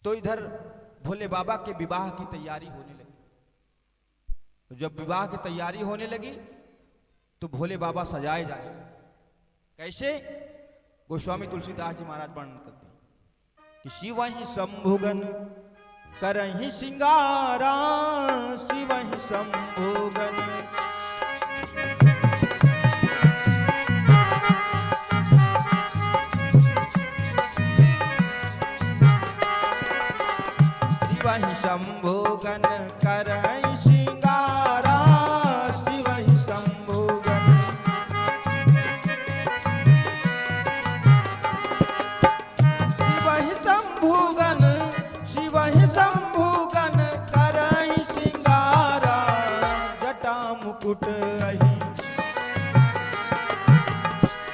तो इधर भोले बाबा के विवाह की तैयारी होने लगी। तो जब विवाह की तैयारी होने लगी तो भोले बाबा सजाए जाने लगे। कैसे? गोस्वामी तुलसीदास जी महाराज वर्णन करते हैं कि शिव ही शंभुगन करहि सिंगारा, शिव ही शंभुगन शिव शंभुगन करहि सिंगारा, शिव शंभुगन शिव शंभुगन शिव शंभुगन करहि सिंगारा, जटा मुकुट अहि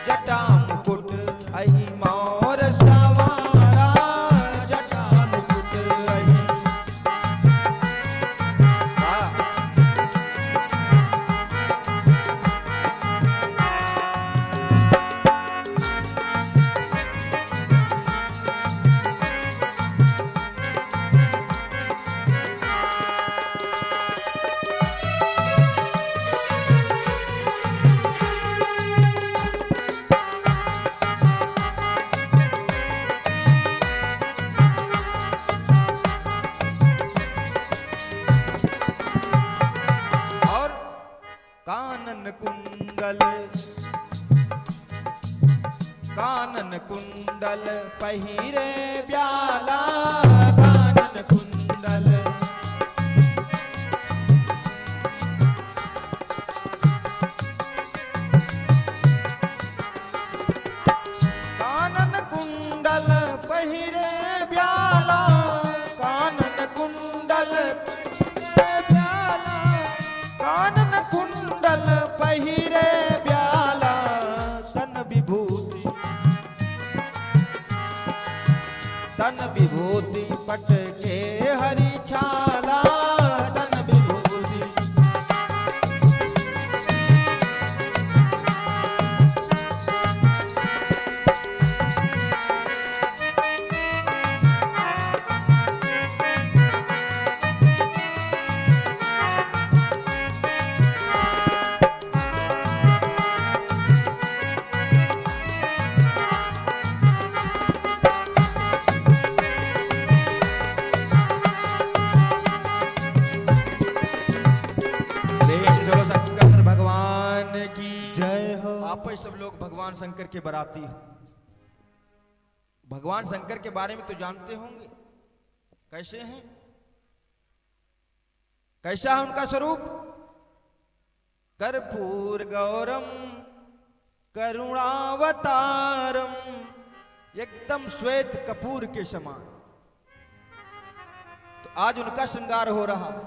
जटा मुकुट अहि मोर सवारा, जटा मुकुट अहि कानन कुंडल पहिरे ब्याला, कानन कुंडल कानन कुंडल पहिरे ब्याला, कानन कुंडल ब्याला, कानन कुंडल पहिरे ब्याला, तन विभूति तन विभूति पट के हरि छाला, तन विभूति सब लोग भगवान शंकर के बराती हो। भगवान शंकर के बारे में तो जानते होंगे, कैसे हैं, कैसा है उनका स्वरूप? कर्पूर गौरम करुणावतारम, एकदम श्वेत कपूर के समान। तो आज उनका श्रृंगार हो रहा है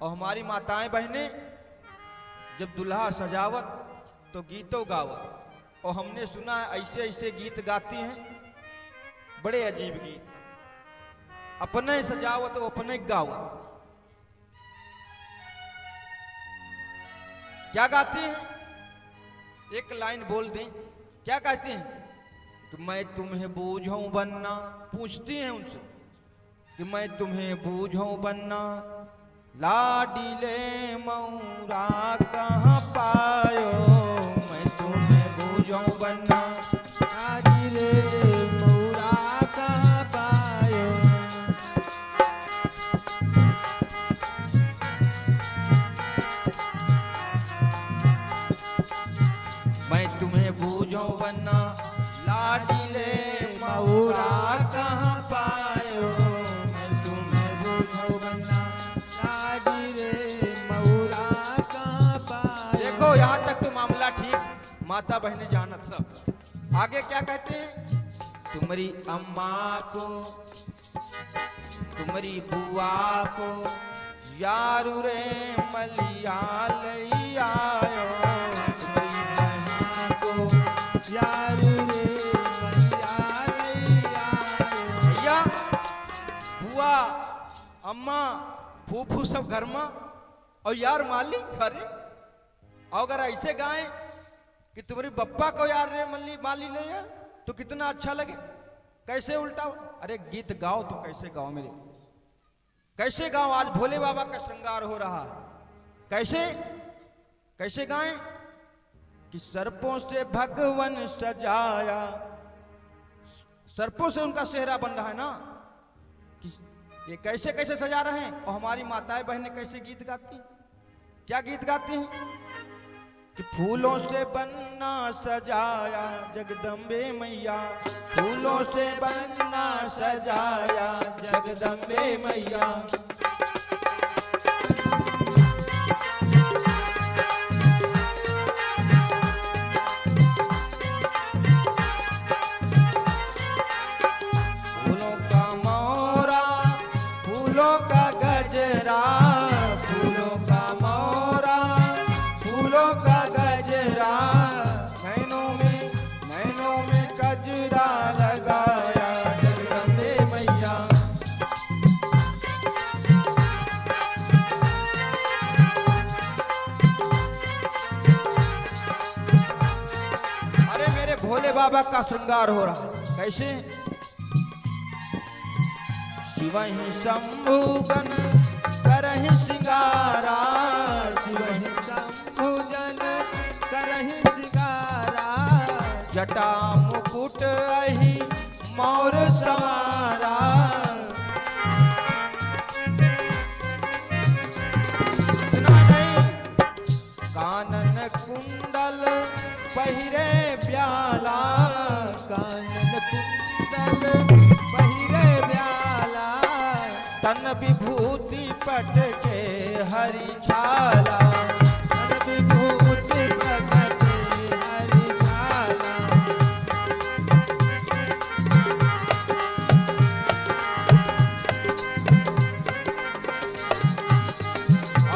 और हमारी माताएं बहनें जब दुल्हा सजावत तो गीतों गावत, और हमने सुना है ऐसे ऐसे गीत गाती हैं, बड़े अजीब गीत, अपने सजावत अपने गावत। क्या गाती हैं? एक लाइन बोल दें, क्या कहती हैं? कि मैं तुम्हें बूझूं बनना, पूछती हैं उनसे कि मैं तुम्हें बूझूं बनना, लाडीले मऊरा कहाँ पायो, मैं तुम्हें बूझूं बनना, लाडीले मऊरा कहाँ पायो। मैं तुम्हें बूझूं बनना, लाडीले मऊरा कहाँ पायो, मैं तुम्हें बूझूं बनना, देखो यहाँ तक तो मामला ठीक, माता बहनें जानत सब। आगे क्या कहते हैं? तुम्हारी अम्मा को तुम्हारी बुआ को यारू रे मलिया लई आयो, तुम्हारी बहन को यारू रे मलिया लई आयो। भैया बुआ अम्मा फूफू सब घर में, और यार माली, अरे अगर ऐसे गाएं कि तुम्हारी बप्पा को यार रे मल्ली माली ले, तो कितना अच्छा लगे। कैसे उल्टा? अरे गीत गाओ तो कैसे गाओ मेरे, कैसे गाओ? आज भोले बाबा का श्रृंगार हो रहा है, कैसे कैसे गाएं? कि सर्पों से भगवान सजाया, सर्पों से उनका सेहरा बन रहा है ना, कि ये कैसे कैसे सजा रहे हैं। और हमारी माताएं बहनें कैसे गीत गाती, क्या गीत गाती हैं? कि फूलों से बनना सजाया जगदम्बे मैया, फूलों से बनना सजाया जगदम्बे मैया। फूलों का मोरा, फूलों का गजरा, फूलों का मोरा, फूलों का गजरा, नैनों में गजरा लगाया जगदम्बे मैया। अरे मेरे भोले बाबा का श्रृंगार हो रहा है, कैसे? शिवहि शंभु गण करहि सिंगारा, शिवहि शंभु गण करहि सिंगारा, जटा मुकुट अहि मोर सवारा। इतना नहीं, कानन कुंडल पहिरे ब्याला, कानन कुंडल पहिरे ब्याला, तन विभूति पट के हरि छाला, तन विभूति पट के हरि छाला।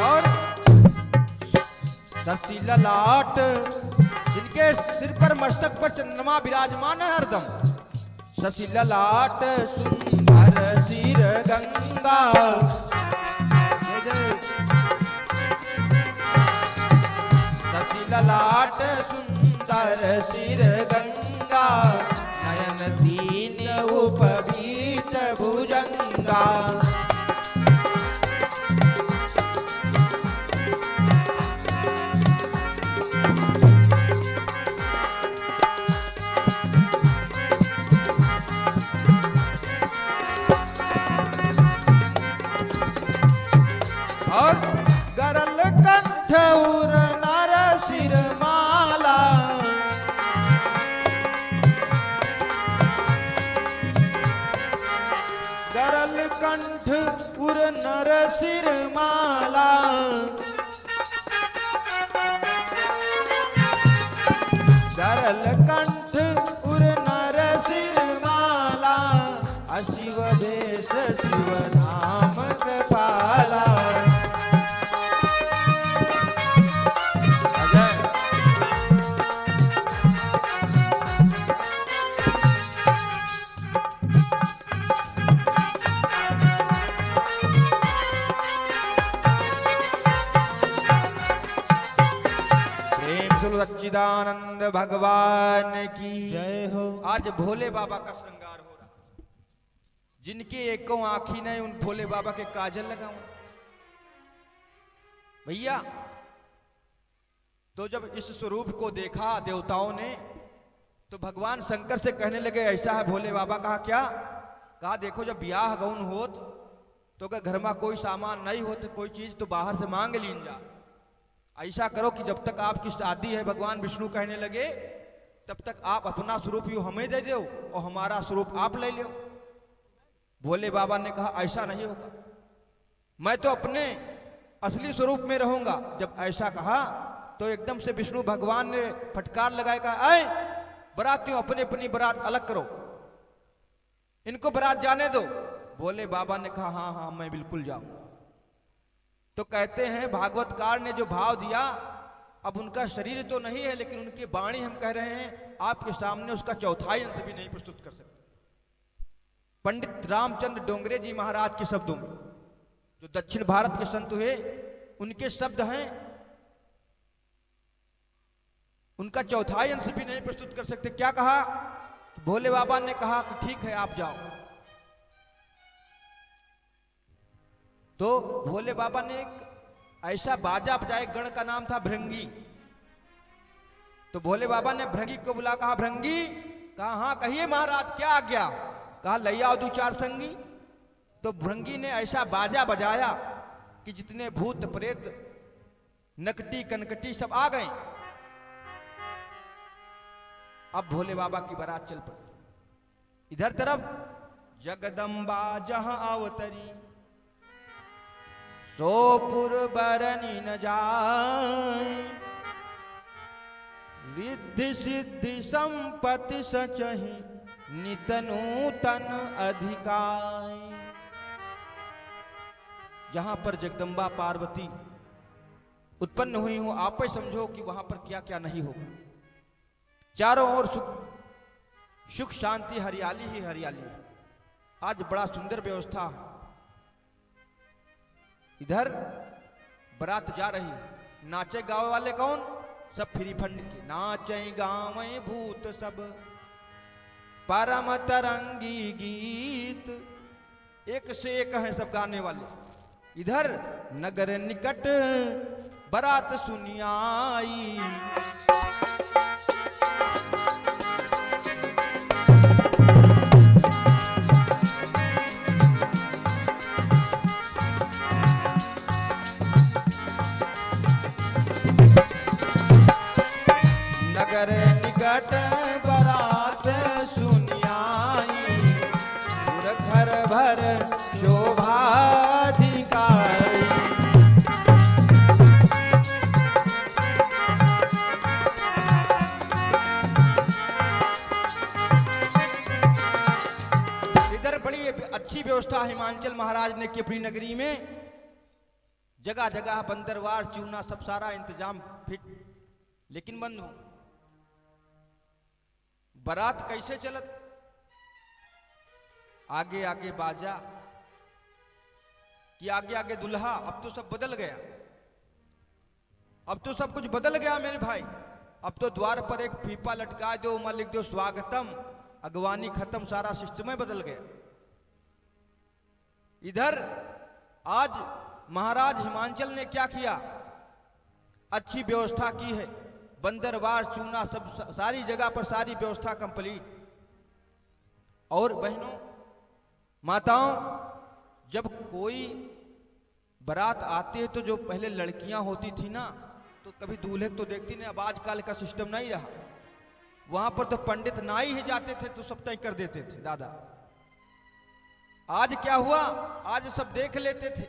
और शशि ललाट, जिनके सिर पर मस्तक पर चंद्रमा विराजमान है हरदम, शशि ललाट सुंदर सिर गंगा, जय जय। शशि ललाट सुंदर सिर गंगा, नयन दीन उपवीत भुजंगा। और गरल कंठ उर नर सिर माला, गरल कंठ उर नर सिर माला, गरल कंठ उर नर सिर माला, अशिव भेष शिव नाम कृपाला। सच्चिदानंद भगवान की जय हो। आज भोले बाबा का श्रृंगार हो रहा, जिनके एको आंखी नहीं उन भोले बाबा के काजल लगाऊं भैया। तो जब इस स्वरूप को देखा देवताओं ने, तो भगवान शंकर से कहने लगे ऐसा है भोले बाबा। कहा क्या? कहा देखो जब ब्याह गौन होत तो अगर घर में कोई सामान नहीं हो तो कोई चीज तो बाहर से मांग लीन जा। ऐसा करो कि जब तक आपकी शादी है, भगवान विष्णु कहने लगे, तब तक आप अपना स्वरूप यूं हमें दे दो और हमारा स्वरूप आप ले लो। भोले बाबा ने कहा ऐसा नहीं होगा, मैं तो अपने असली स्वरूप में रहूंगा। जब ऐसा कहा तो एकदम से विष्णु भगवान ने फटकार लगाया, कहा आए बरातियों अपनी अपनी बारात अलग करो, इनको बारात जाने दो। भोले बाबा ने कहा हाँ हाँ मैं बिल्कुल जाऊंगा। तो कहते हैं भागवतकार ने जो भाव दिया, अब उनका शरीर तो नहीं है लेकिन उनकी वाणी हम कह रहे हैं आपके सामने उसका चौथाई अंश भी नहीं प्रस्तुत कर सकते। पंडित रामचंद्र डोंगरे जी महाराज के शब्दों में, जो दक्षिण भारत के संत हुए, उनके शब्द हैं, उनका चौथाई अंश भी नहीं प्रस्तुत कर सकते। क्या कहा? भोले बाबा ने कहा कि ठीक है आप जाओ। तो भोले बाबा ने एक ऐसा बाजा बजाया, गण का नाम था भृंगी। तो भोले बाबा ने भृंगी को बुला, कहा भृंगी, कहा हाँ कहिए महाराज क्या आज्ञा। कहा लैया आओ दो चार संगी। तो भृंगी ने ऐसा बाजा बजाया कि जितने भूत प्रेत नकटी कनकटी सब आ गए। अब भोले बाबा की बारात चल पड़ी। इधर तरफ जगदम्बा जहां अवतरी, सोपुर बरनी न जाए, रिद्धि सिद्धि संपत्ति सचहि, नित नूतन अधिकाय। जहां पर जगदम्बा पार्वती उत्पन्न हुई हो, आप ही समझो कि वहां पर क्या क्या नहीं होगा। चारों ओर सुख शांति, हरियाली ही हरियाली। आज बड़ा सुंदर व्यवस्था है। इधर बारात जा रही, नाचे गावे वाले कौन? सब फ्री फंड के। नाचे गावे भूत सब, परम तरंगी गीत, एक से एक हैं सब गाने वाले। इधर नगर निकट बारात सुनियाई, नगर निकट बारात सुनियाई, घर भर शोभाधिकारी। इधर बड़ी अच्छी व्यवस्था हिमांचल महाराज ने की अपनी नगरी में। जगह जगह बंदरवार चूना सब सारा इंतजाम फिट। लेकिन बंधु, बारात कैसे चलत? आगे आगे बाजा कि आगे आगे दुल्हा। अब तो सब बदल गया, अब तो सब कुछ बदल गया मेरे भाई। अब तो द्वार पर एक फीपा लटका दो, वहां लिख दो स्वागतम, अगवानी खत्म, सारा सिस्टम ही बदल गया। इधर आज महाराज हिमांचल ने क्या किया? अच्छी व्यवस्था की है। बंदरवार चूना सब सारी जगह पर सारी व्यवस्था कंप्लीट। और बहनों माताओं, जब कोई बारात आती है तो जो पहले लड़कियां होती थी ना, तो कभी दूल्हे तो देखती नहीं। अब आजकल का सिस्टम नहीं रहा। वहां पर तो पंडित नाई ही जाते थे तो सब तय कर देते थे दादा। आज क्या हुआ? आज सब देख लेते थे।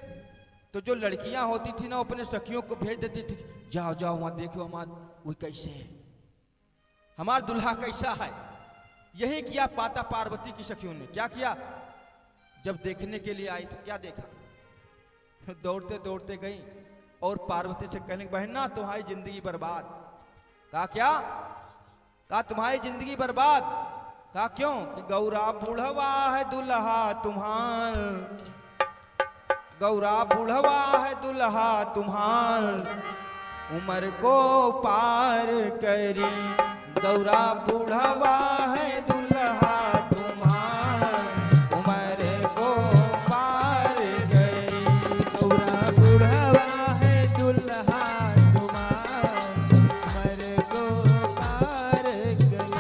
तो जो लड़कियां होती थी ना, अपने सखियों को भेज देती थी, जाओ जाओ वहां देखो हमारा वो कैसे है, हमारा दुल्हा कैसा है। यही किया पाता पार्वती की सखियों ने। क्या किया? जब देखने के लिए आई तो क्या देखा? दौड़ते दौड़ते गई और पार्वती से कहने, बहन ना तुम्हारी जिंदगी बर्बाद। कहा क्या? कहा तुम्हारी जिंदगी बर्बाद। कहा क्यों? कि गौरा बुढ़वा है दुल्हा तुम्हार, गौरा बुढ़वा है दुल्हा तुम्हार, उम्र को पार करी। गौरा बुढ़वा है दुल्हा तुम्हार, उम्र को पार करी। गौरा बुढ़वा है दुल्हा तुम्हार, उम्र को पार करी।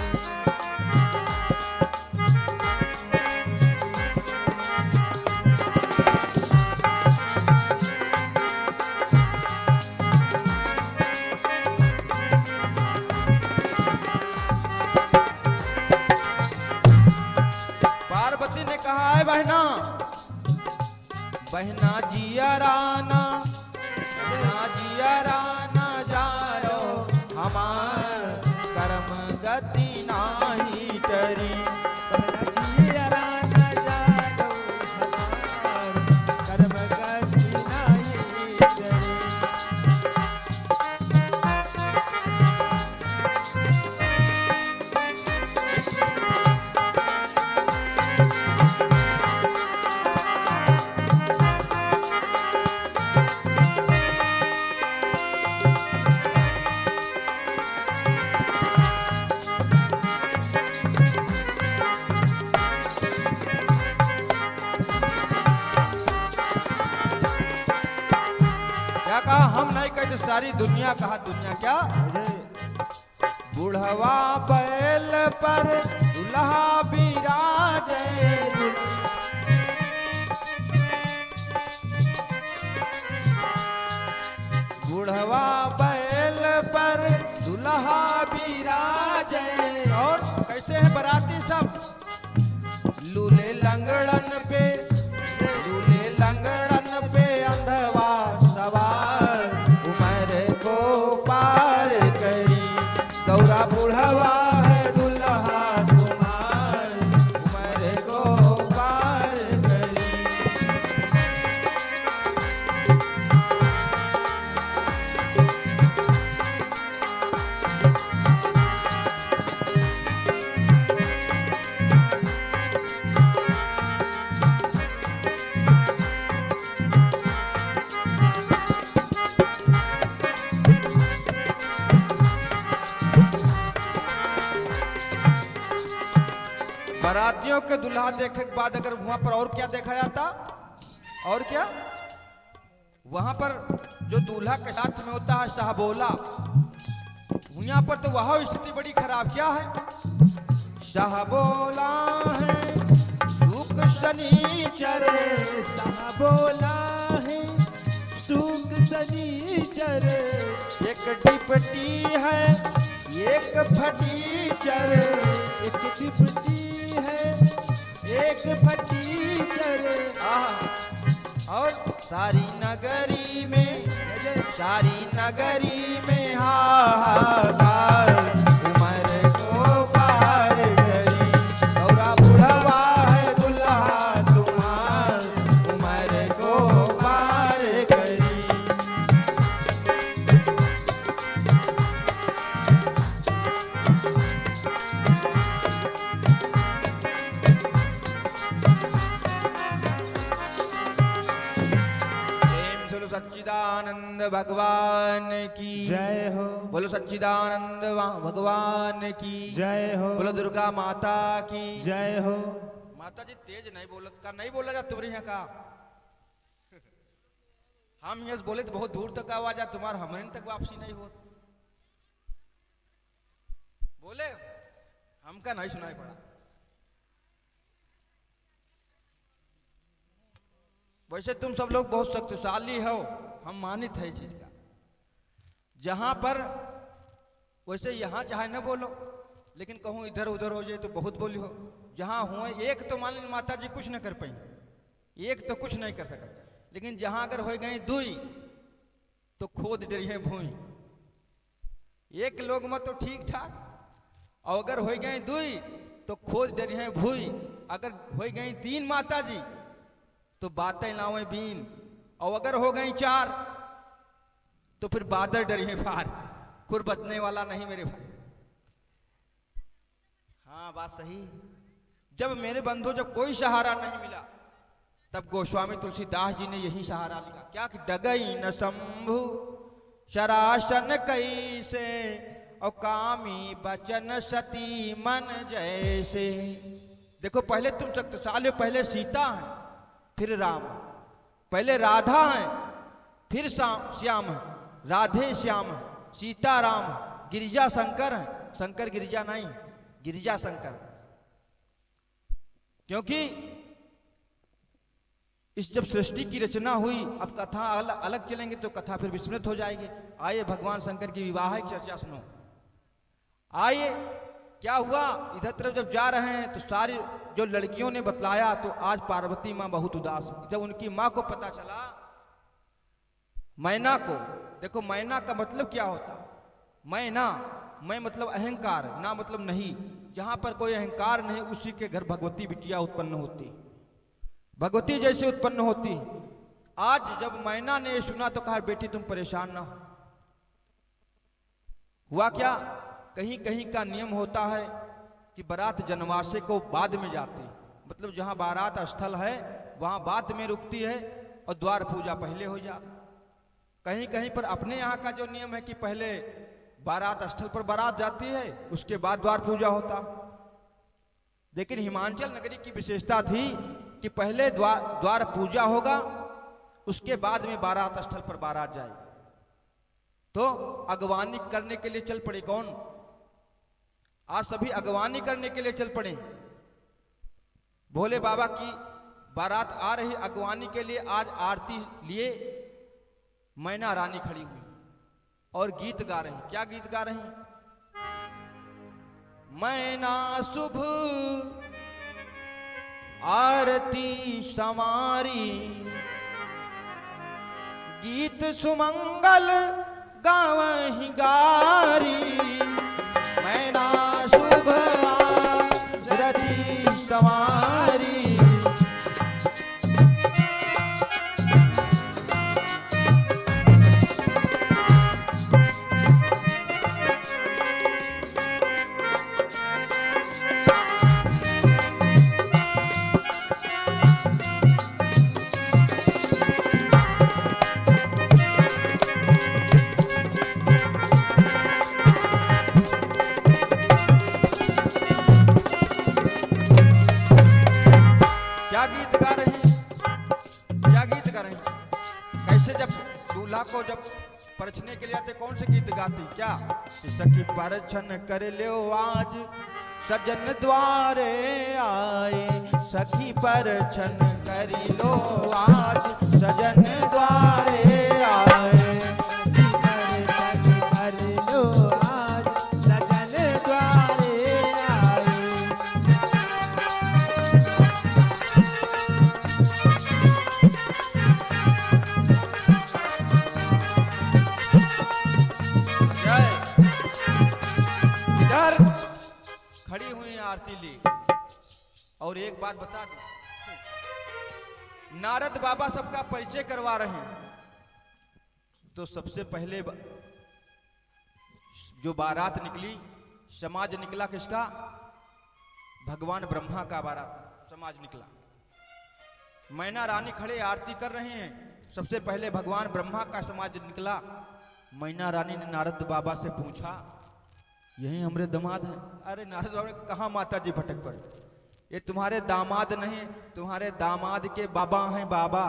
पार्वती ने कहा है बहना, बहना जिया राना, बहना जिया राना जारो, हमार कर्म गति नाही टरी। जिया राना जानो, हमार कर्म गति नाही टरी। है कहते सारी दुनिया कहा दुनिया क्या जय बुढ़वा बैल पर दुल्हा बिराजे बुढ़वा बैल पर दुल्हा बिराजे। और कैसे हैं बराती सब लूले लंगड़न पे अंधवा सवार उमर को पार करी गौरा बुढ़वा है दुल्हा तुम्हार उमर को पार करी। बारातियों के दुल्हा देखने के बाद अगर वहां पर और क्या देखा जाता और क्या वहां पर जो दूल्हा के साथ में होता है शाहबोला यहाँ पर तो वह स्थिति बड़ी खराब क्या है शाहबोला है सुख शनिचर बोला है सुख शनिचर एक डिपटी है एक फटीचर एक डिपटी है एक फटीचर और सारी नगरी में हाहाकार उमर को पार करी गौरा बुढ़वा है दुल्हा तुम्हार उमर को पार करी। सच्चिदानंद भगवान की जय हो बोलो सच्चिदानंद भगवान की जय हो बोलो दुर्गा माता की जय हो माता जी तेज नहीं बोलत का नहीं बोला जाता तुम्हारे यहाँ का हम यहाँ से बोले तो बहुत दूर तक आवाज आ तुम्हारा हमारे तक वापसी नहीं हो बोले हमका नहीं सुनाई पड़ा। वैसे तुम सब लोग बहुत शक्तिशाली हो हम मानित है इस चीज का जहां पर वैसे यहां चाहे न बोलो लेकिन कहूं इधर उधर हो जाए तो बहुत बोली हो जहां हुए एक तो मान ली माता जी कुछ न कर पाई एक तो कुछ नहीं कर सका लेकिन जहां अगर हो गई दुई तो खोद डरिए भूई एक लोग मत तो ठीक ठाक और अगर हो गई दुई तो खोद डरिए भूई अगर हो गई तीन माता जी तो बातें लावे बीन और अगर हो गई चार तो फिर बादल डरिए फार खुर बचने वाला नहीं मेरे भाई। हाँ बात सही जब मेरे बंधु जब कोई सहारा नहीं मिला तब गोस्वामी तुलसीदास जी ने यही सहारा लिखा क्या कि डगई न शंभु शरासन कैसे और कामी बचन सती मन जैसे। देखो पहले तुम शक्तिशाली पहले सीता है फिर राम पहले राधा है फिर श्याम है राधे श्याम है सीता राम है गिरिजा शंकर है शंकर गिरिजा नहीं गिरिजा शंकर क्योंकि इस जब सृष्टि की रचना हुई अब कथा अलग चलेंगे तो कथा फिर विस्मृत हो जाएगी। आइए भगवान शंकर की विवाहिक चर्चा सुनो। आइए क्या हुआ इधर तरफ जब जा रहे हैं तो सारी जो लड़कियों ने बतलाया तो आज पार्वती माँ बहुत उदास है। जब उनकी माँ को पता चला मैना को देखो मैना का मतलब क्या होता मैना मैं मतलब अहंकार ना मतलब नहीं जहां पर कोई अहंकार नहीं उसी के घर भगवती बिटिया उत्पन्न होती भगवती जैसे उत्पन्न होती। आज जब मैना ने सुना तो कहा बेटी तुम परेशान ना हो। हुआ क्या कहीं कहीं का नियम होता है कि बारात जनवासे को बाद में जाती मतलब जहां बारात स्थल है वहां बाद में रुकती है और द्वार पूजा पहले हो जाती। कहीं कहीं पर अपने यहाँ का जो नियम है कि पहले बारात स्थल पर बारात जाती है उसके बाद द्वार पूजा होता। लेकिन हिमाचल नगरी की विशेषता थी कि पहले द्वार पूजा होगा उसके बाद में बारात स्थल पर बारात जाएगी। तो अगवानी करने के लिए चल पड़े। कौन? आज सभी अगवानी करने के लिए चल पड़े। भोले बाबा की बारात आ रही अगवानी के लिए। आज आरती लिए मैना रानी खड़ी हुई और गीत गा रही। क्या गीत गा रही? मैना शुभ आरती समारी, गीत सुमंगल गावहि गारी। मैना शुभ आरती समारी, क्या गीत गा रहे हैं? क्या गीत गा रहे हैं? कैसे जब दूल्हा को जब परछने के लिए आते कौन से गीत गाते? क्या? सखी परछन कर लो आज सजन द्वारे आए, सखी परछन कर लो आज सजन द्वारे आए। सखी कर लो आज सजन द्वारे आए। जय। इधर खड़ी हुई आरती ली। और एक बात बता दूं, नारद बाबा सबका परिचय करवा रहे हैं। तो सबसे पहले जो बारात निकली, समाज निकला किसका? भगवान ब्रह्मा का बारात समाज निकला। मैना रानी खड़े आरती कर रहे हैं। सबसे पहले भगवान ब्रह्मा का समाज निकला। मैना रानी ने नारद बाबा से पूछा, यही हमारे दामाद हैं? अरे नारद बाबा ने कहा, माता जी भटक पड़े, ये तुम्हारे दामाद नहीं, तुम्हारे दामाद के बाबा हैं बाबा।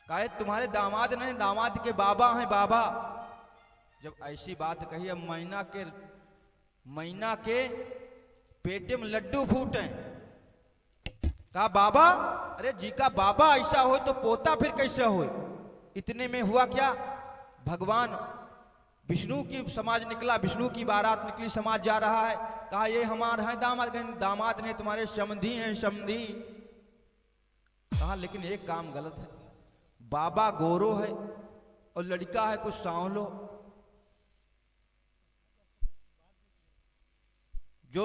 कहे तुम्हारे दामाद नहीं, दामाद के बाबा हैं बाबा। जब ऐसी बात कही, अब मैना के पेटे में लड्डू फूटे। कहा बाबा, अरे जी का बाबा ऐसा हो तो पोता फिर कैसे हो? इतने में हुआ क्या, भगवान विष्णु की समाज निकला, विष्णु की बारात निकली, समाज जा रहा है। कहा ये हमारे हैं दामाद। दामाद ने तुम्हारे समधी हैं समधी। कहा लेकिन एक काम गलत है, बाबा गोरो है और लड़का है कुछ सांवलो। जो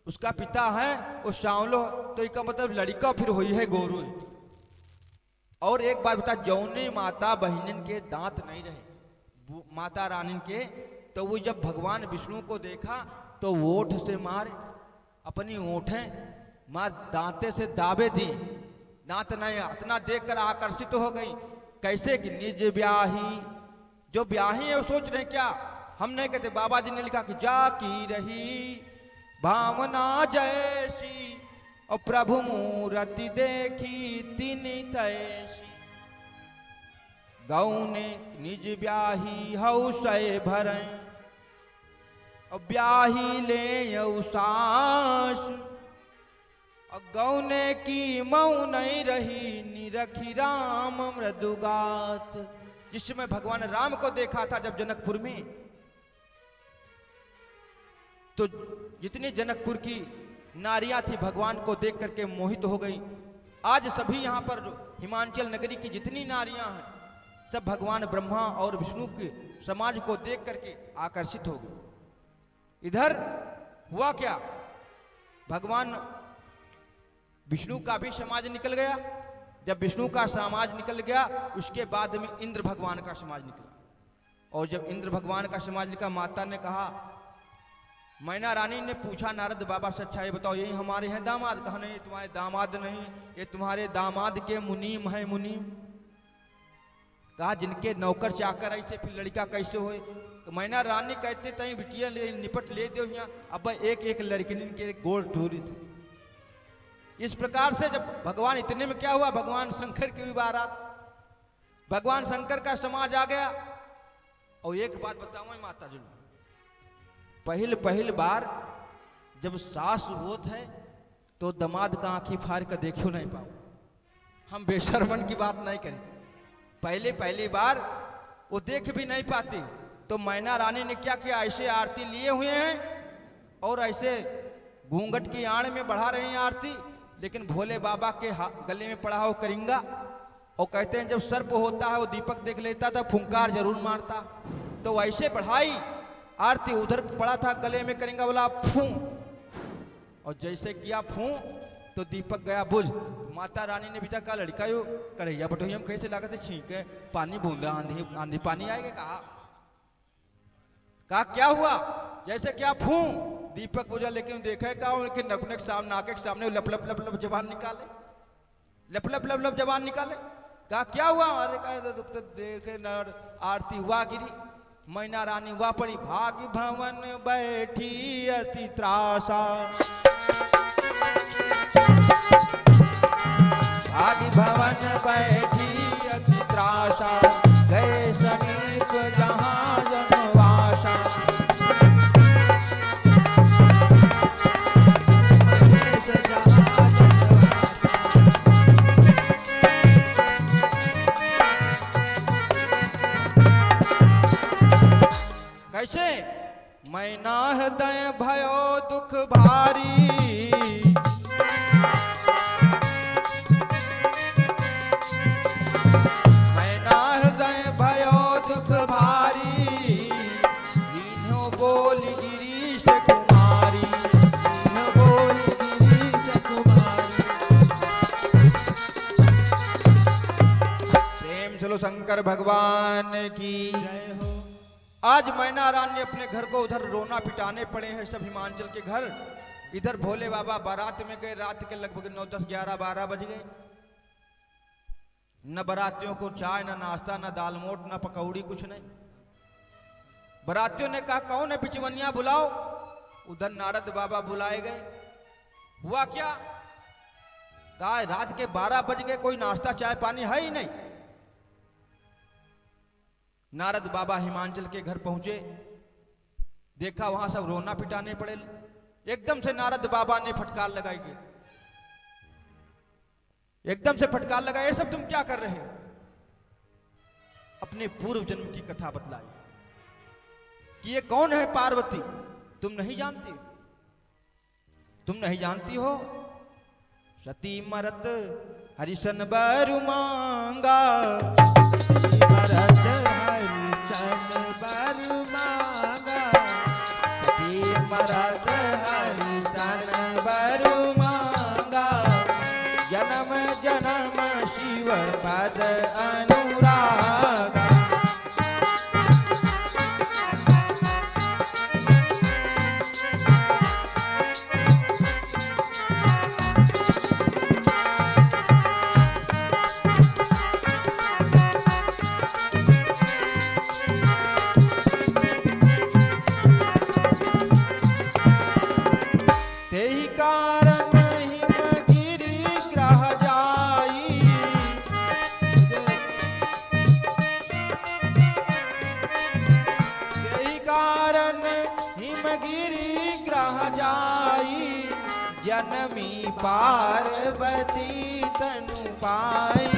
उसका पिता है वो सांवलो, तो इसका मतलब लड़का फिर हुई है गोरो। और एक बात बता, जौने माता बहनन के दांत नहीं रहे माता रानी के, तो वो जब भगवान विष्णु को देखा तो ओठ से मार अपनी ओठें मार दांते से दाबे दी। दांत नहीं, इतना देखकर आकर्षित हो गई। कैसे कि निज ब्याही, जो ब्याही है वो सोच रहे क्या, हम नहीं कहते। बाबा जी ने लिखा कि जा की रही भावना जैसी और प्रभु मूर्ति देखी तिनि तैसी। गौने निज ब्याही हऊ सय भरई और ब्याही ले सास। और गौने की मऊ नहीं रही निरखी राम मृदुगात। जिसमें भगवान राम को देखा था जब जनकपुर में, तो जितनी जनकपुर की नारियां थी भगवान को देख करके मोहित हो गई। आज सभी यहां पर हिमांचल नगरी की जितनी नारियां हैं सब भगवान ब्रह्मा और विष्णु के समाज को देख करके आकर्षित हो गए। इधर हुआ क्या, भगवान विष्णु का भी समाज निकल गया। जब विष्णु का समाज निकल गया उसके बाद में इंद्र भगवान का समाज निकला। और जब इंद्र भगवान का समाज निकला, माता ने कहा, मैना रानी ने पूछा नारद बाबा से, अच्छा ये बताओ यही हमारे हैं दामाद? कहा नहीं, तुम्हारे दामाद नहीं, ये तुम्हारे दामाद के मुनीम है मुनीम। कहा जिनके नौकर चाकर ऐसे फिर लड़का कैसे होए? तो मैना रानी कहते तई बिटिया ले निपट ले दो यहाँ। अब एक एक लड़किन के गोड़ धूरी थी। इस प्रकार से जब भगवान, इतने में क्या हुआ, भगवान शंकर की भी बारात, भगवान शंकर का समाज आ गया। और एक बात बताऊं माता जी, पहल बार जब सास होत है तो दमाद का आंखी फाड़ कर देखियो नहीं पाओ। हम बेशर्मन की बात नहीं करें, पहली बार वो देख भी नहीं पाती। तो मैना रानी ने क्या किया, ऐसे आरती लिए हुए हैं और ऐसे घूंघट की आड़ में बढ़ा रही हैं आरती, लेकिन भोले बाबा के गले में पड़ा हो करिंगा। और कहते हैं जब सर्प होता है वो दीपक देख लेता था, फुंकार जरूर मारता। तो ऐसे बढ़ाई आरती, उधर पड़ा था गले में करिंगा, बोला फूं, और जैसे किया फूं तो दीपक गया बुझ। माता रानी ने बेटा का लड़का यो करैया बटोही हम कैसे लागत छींक है पानी बूंदा, आंधी आंधी पानी आएगा। कहा क्या हुआ, जैसे क्या फूं दीपक बुझा, लेकिन देखे का उनके नकनक सामने नाके के सामने लप लप लप लप जबान निकाले, लप लप लप लप जबान निकाले। कहा क्या हुआ, अरे कहा देखे नर आरती हुआ गिरी, मैना रानी हुआ पड़ी, भाग भवन बैठी अति त्रासा, भाग भवन बैठी अति त्रासा, गए समीप जहां जनवासा। कैसे, मैना हृदय भयो दुख भारी, मैना हृदय भयो दुख भारी, दीन्हो बोल गिरीश कुमारी, दीन्हो बोल गिरीश कुमारी। प्रेम चलो शंकर भगवान की जय हो। आज मैना रानी अपने घर को उधर रोना पिटाने पड़े हैं सब हिमांचल के घर। इधर भोले बाबा बारात में गए, रात के लगभग 9, 10, 11, 12 बज गए। न बारातियों को चाय, न नाश्ता, न दाल मोट, न पकौड़ी, कुछ नहीं। बारातियों ने कहा कौन है पिचवनिया बुलाओ। उधर नारद बाबा बुलाए गए। हुआ क्या, कहा रात के 12 बज गए, कोई नाश्ता चाय पानी है ही नहीं। नारद बाबा हिमांचल के घर पहुंचे, देखा वहां सब रोना पिटाने पड़े। एकदम से नारद बाबा ने फटकार लगाई गई, एकदम से फटकार लगाई, ये सब तुम क्या कर रहे हो। अपने पूर्व जन्म की कथा बतलाई कि ये कौन है पार्वती, तुम नहीं जानती, तुम नहीं जानती हो। सती मरत हरिशन बरु मांगा, मरद हरिशन बरु मांगा, मरद हरिशन बरु मांगा, जन्म जन्म शिव पद अनुरागा। तेहि कारण हिमगिरि ग्रह जाई, तेहि कारण हिमगिरि ग्रह जाई, जनमी पार्वती तनु पाई।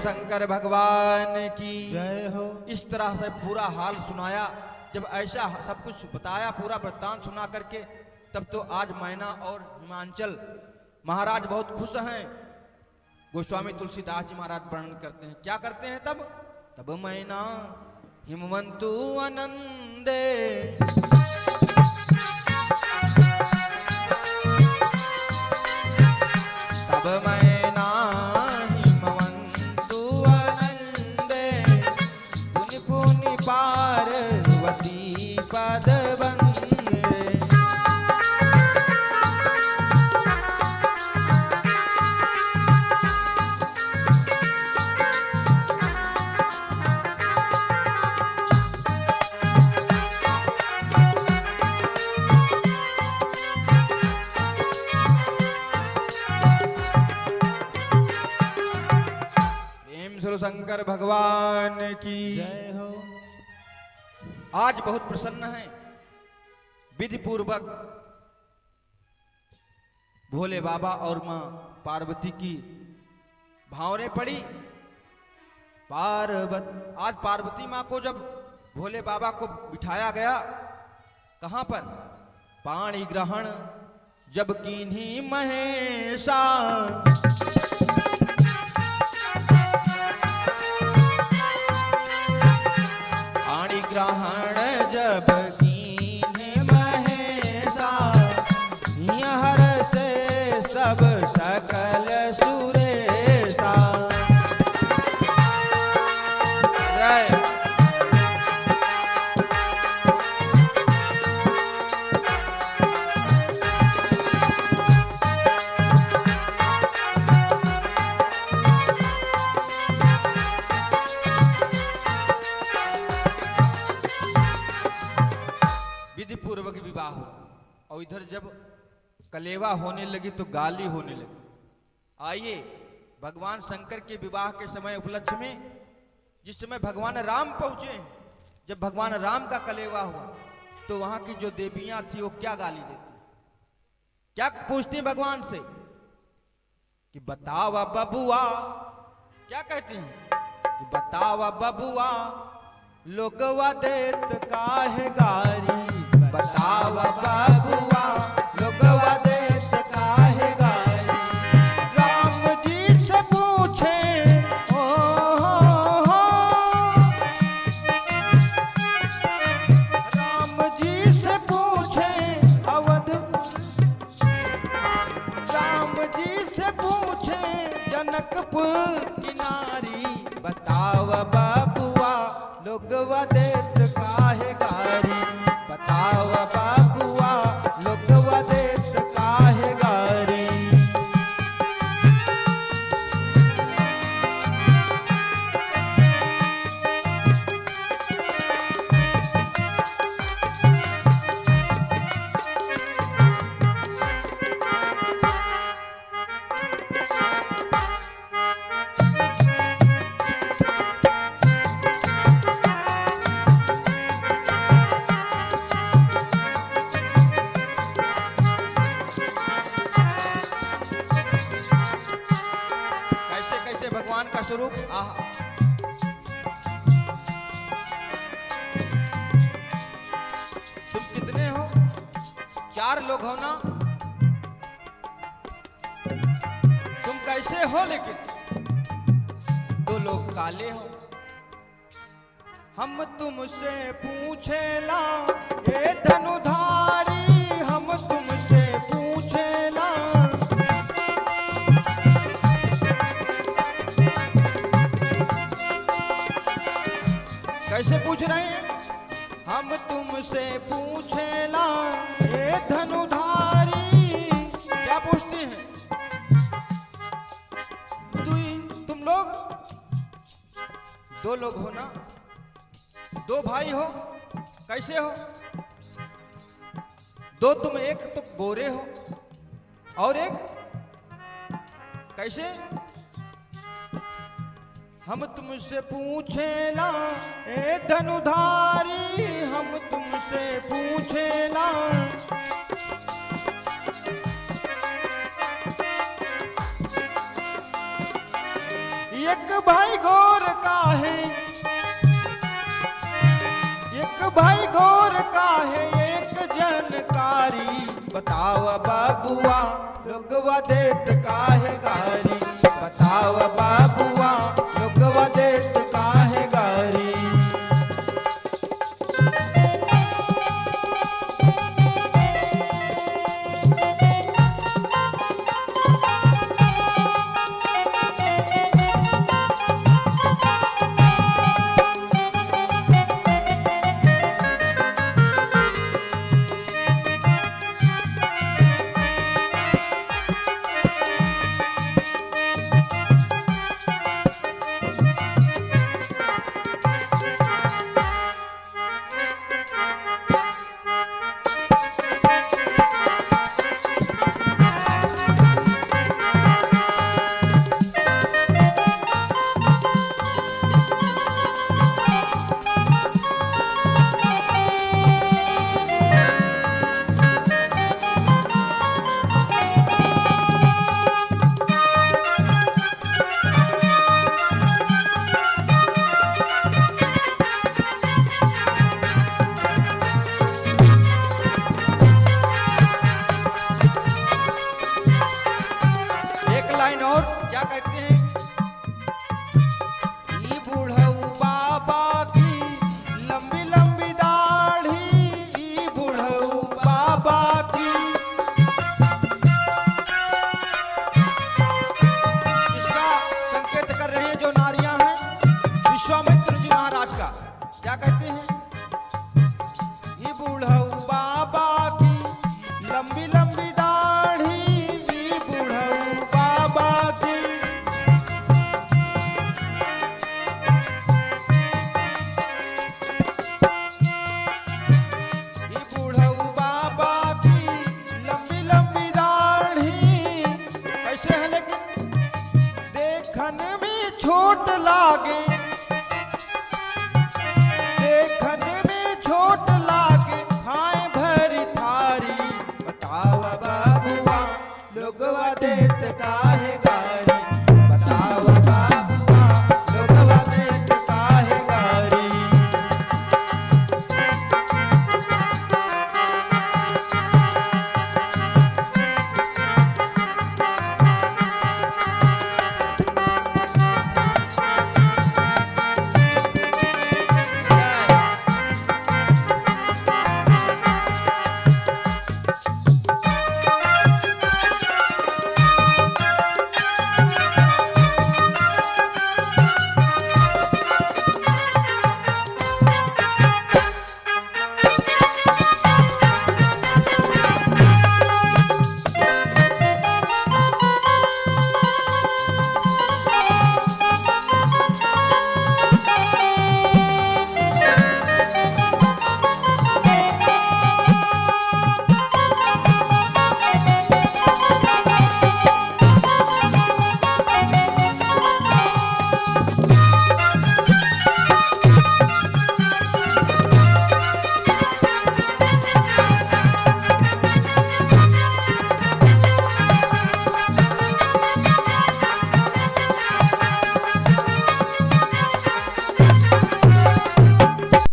शंकर भगवान की जय हो। इस तरह से पूरा हाल सुनाया। जब ऐसा सब कुछ बताया, पूरा वृत्तांत सुना करके, तब तो आज मैना और हिमांचल महाराज बहुत खुश हैं। गोस्वामी तुलसीदास जी महाराज वर्णन करते हैं, क्या करते हैं तब, तब मैना हिमवंतु आनंदे, तब मैना हिमवंतु आनंदे, पुनि पुनि पार्वती पद बंदे। शंकर भगवान की जय हो। आज बहुत प्रसन्न है, विधि पूर्वक भोले बाबा और मां पार्वती की भावरें पड़ी। आज पार्वती मां को जब भोले बाबा को बिठाया गया, कहां पर? पाणी ग्रहण जब कीन्ही महेशा, पाणी ग्रहण जब कीन्ही महेशा, हर से सब सकल सुरेशा। विधि पूर्वक विवाह हुआ और इधर जब कलेवा होने लगी तो गाली होने लगी। आइए भगवान शंकर के विवाह के समय उपलक्ष्य में, जिस समय भगवान राम पहुंचे, जब भगवान राम का कलेवा हुआ तो वहां की जो देवियां थी वो क्या गाली देती, क्या पूछती भगवान से कि बतावा बबुआ, क्या कहती हैं कि बतावा बबुआ लोगवा देत काहे गारी, बतावा बबुआ लोगवा देत काहे गारी। राम जी से पूछे ओ हो, राम जी से पूछे अवध, राम जी से पूछे जनकपुर की नारी, बतावा बबुआ लोगवा देत काहे गारी, बतावा बबुआ लोगवा देत काहे गारी। भगवान का स्वरूप आहा, तुम कितने हो? 4 लोग हो ना? तुम कैसे हो? लेकिन 2 लोग काले हो। हम तुमसे पूछेला ए धनुधारी, हम तुमसे पूछेला, कैसे पूछ रहे हैं? हम तुमसे पूछेला ये धनुधारी, क्या पूछते हैं? तुम लोग 2 लोग हो ना? 2 भाई हो, कैसे हो? 2 तुम, एक तो गोरे हो और एक कैसे? हम तुमसे पूछेला ए धनुधारी, हम तुमसे पूछेला, एक भाई गोर का है, एक भाई गोर का है, एक जनकारी, बतावा बाबुआ लोगवा देत काहे गारी, बतावा बाबुआ लोगवा देत काहे गारी। एक लाइन और क्या कहते हैं, ई बूढ़ऊ बाबा की लंबी लंबी दाढ़ी, ई बूढ़ऊ बाबा की। इसका संकेत कर रहे हैं जो नारियां हैं विश्वामित्र जी महाराज का। क्या कहते हैं, ये बूढ़ऊ बाबा की लंबी लंबी दाढ़ी, ये बूढ़ऊ बाबा की। ये बूढ़ऊ बाबा की लंबी लंबी दाढ़ी, ऐसे है लेकिन देखने में छोट लागे, देखने में छोट लागे, खाए भरी थारी। बतावा बाबुआ लोगवा देत काहे